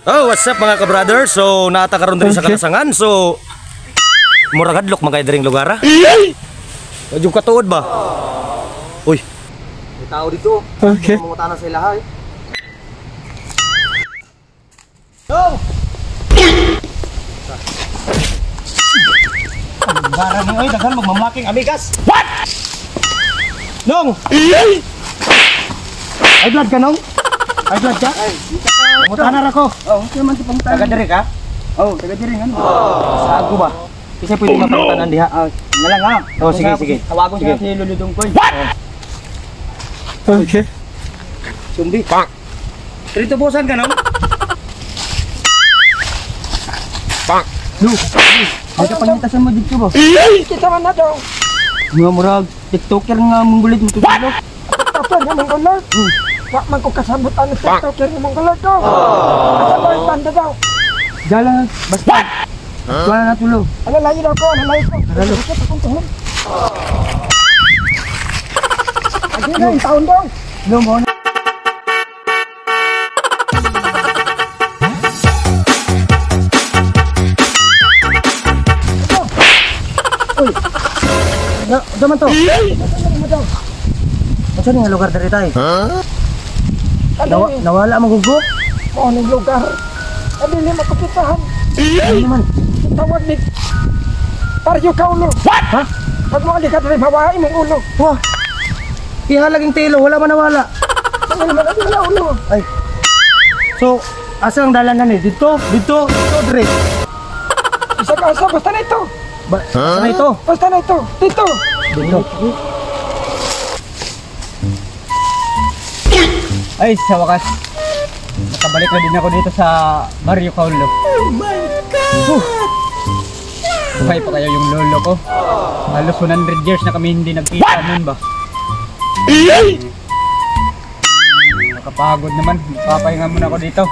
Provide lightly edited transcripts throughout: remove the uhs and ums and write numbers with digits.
Oh, what's up mga ka-brother? So, naata karon diri sa Kalasangan. So, murag hadlok man kay diring lugar. Medyo katuod ba? Uy. May tao dito. Okay. Mangutana sa ilaha. Yo! Bara ni oy daghan magmamaking amigas. What? Nong. Ay blood ka nong? Ay blood ka? Mangutana ra ko. Oh, okay man sa pangutana. Taga diri ka? Oh, taga diri ano? Sa ako ba? Kasi pwede ka pangutanan diha. Nga lang ha. Oh, sige. Tawagon siya si Lolo Dungkoy. What? Okay. Sumbi. Pak. Dito bosan ka nong? Pak. Lu. Ay ka pangitasan mo dito ba? Kita man na daw. Nga murag TikToker nga monggulit mo tutulo. Tapos nga monggulit. Wa man ko kasabot ang TikToker nga monggulit daw. Asa ba yung banda daw? Jalan basta. Wala na tulo. Alalayo daw ko, alalayo ko. Alalayo. Bakit akong tuhon? Agi na yung taon daw. Lu mo na. Uy. Daman to. Asa ni nga lugar diri tay? Nawala mo gugo? Mo ning lugar. Abi ni makapitahan. Ano naman? Tawag ni Paryo Kaulo. What? Ha? Pag mo ali ka diri mawahi mong ulo. Wah. Ihalaging telo, wala man nawala. Ano naman ang na ulo? Ay. So, asa ang dalan na ni? Dito, dire. Isa ka asa basta na ito. Asa na ito? Basta na ito. Dito. Dito. Ay, sa wakas. Nakabalik na din ako dito sa Barrio Kaulo. Oh my God! Buhay pa kaya yung lolo ko. Halos 100 years na kami hindi nagkita nun ba? Nakapagod naman. Papahinga muna ako dito.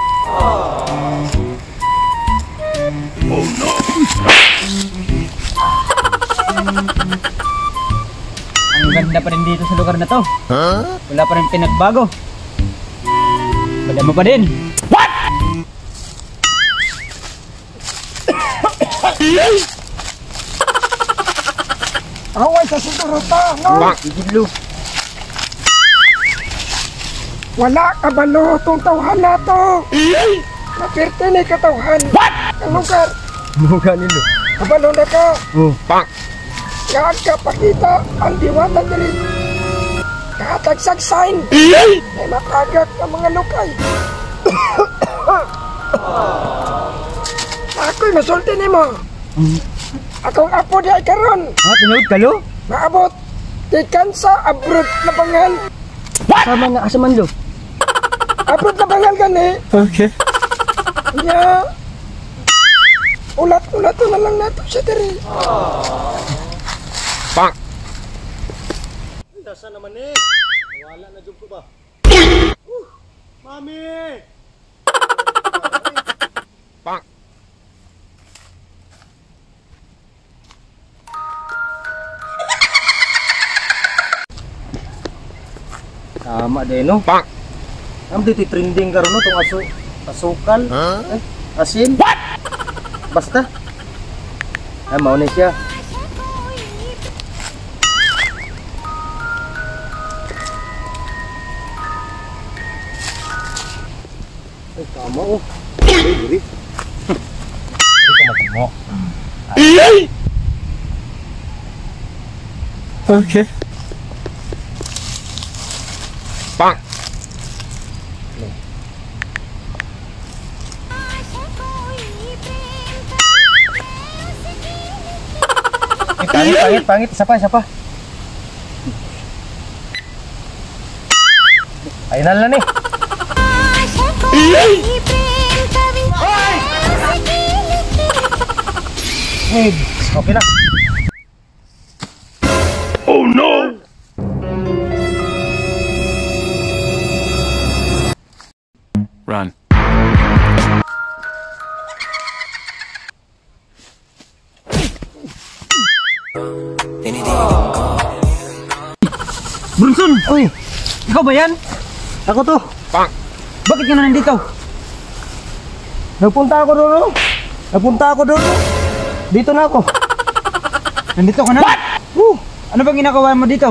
Oh no! Ang ganda pa rin dito sa lugar na to. Wala pa rin pinagbago. Madama pa din. What? Away sa sinturuta, no? Igidlo. Wala kabalo itong tawhan na to. Napirte na katawhan. What? Ang lugar. Muga nilo. Kabalo na ka. Oh. Pak. Kaag ka pakita ang diwata diri. Katagsag sign. May makagak ng mga lukay. Ako'y masulti ni mo. Akong apo di ay karon. Ha? Tinood ka lo? Maabot. Tikan sa abroad na bangal. Sama nga asa man lo? Abroad na bangal gani. Okay. Ya. Ulat-ulat na lang nato siya diri. Pak. Dasa naman eh. Wala na jud ko ba? Mami. Pak. Tama din no? Pak. Ang dito trending karon no tong asukal. Ay, asin. What? Basta. Ay mao ni siya. Ay tama oh. Diri. Diri ko magmo. Okay. Pak. Pangit. Isa pa. Final na ni. Hey, okay na. Oh no. Run. Brunson! Uy! Ikaw ba yan? Ako to. Pak. Bakit ka na nandito? Nagpunta ako doon, no? Nagpunta ako doon. Dito na ako. Nandito ka na? What? Ano bang ginagawa mo dito?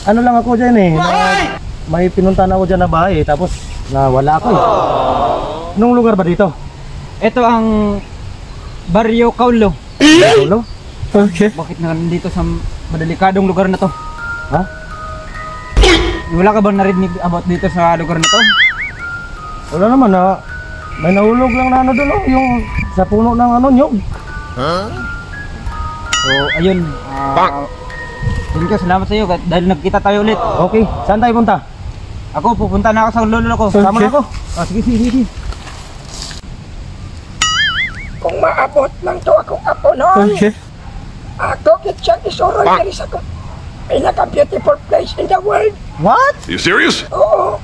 Ano lang ako dyan eh. May pinuntahan ako dyan na bahay, tapos nawala ako eh. Anong lugar ba dito? Ito ang Barrio Kaulo. Ulo? Okay. Bakit na nandito sa madalikadong lugar na to? Ha? Wala ka bang narinig about dito sa lugar na to? Wala naman na. May nahulog lang na ano doon, oh, yung sa puno ng ano, nyog. So, ayun. Thank you, salamat sa iyo dahil nagkita tayo ulit. Okay, saan tayo punta? Ako, pupunta na ako sa lolo ko. Sama na ako. Sige, sige. Kung maabot lang to akong apo noon, ako kitsyang isuroy diri sa kong pinaka-beautiful place in the world. What? Are you serious? Oo,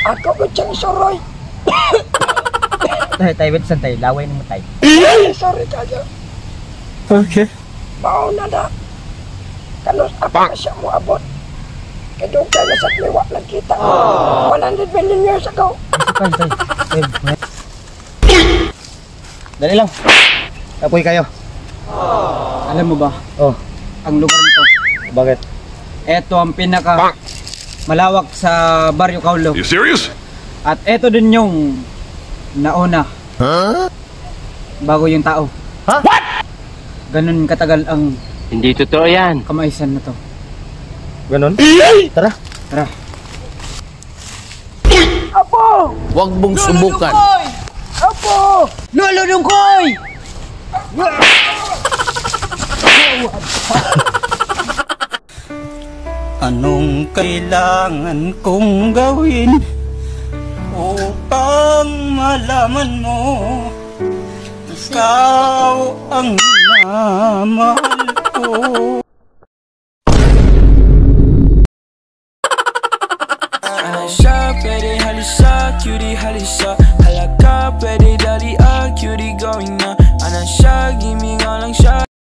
ako kitsyang isuroy. Tayo, wait, tayo. Laway mo tayo. Sorry kayo. Okay. Mauna na. Kanos apa siya mo abot. Kadugay na sa kliwa nagkita. 100 million years ago. Dali lang. Apoy kayo. Alam mo ba, Oh, ang lugar nito, bakit? ito ang pinaka malawak sa Barrio Kaulo. Are you serious? At ito din yung nauna. Bago yung tao. Ha? Ganun katagal ang Hindi totoo yan. kamaisan na to. Ganon? Tara. Tara. Apo! Huwag mong subukan. Apo! Lolo Dungkoy! Anong kailangan kong gawin upang malaman mo ikaw ang minamahal ko? Siya, pwede halisa, cutie halisa. Halaka, pwede dali, cutie going na. Ana siya, gimme nga lang siya.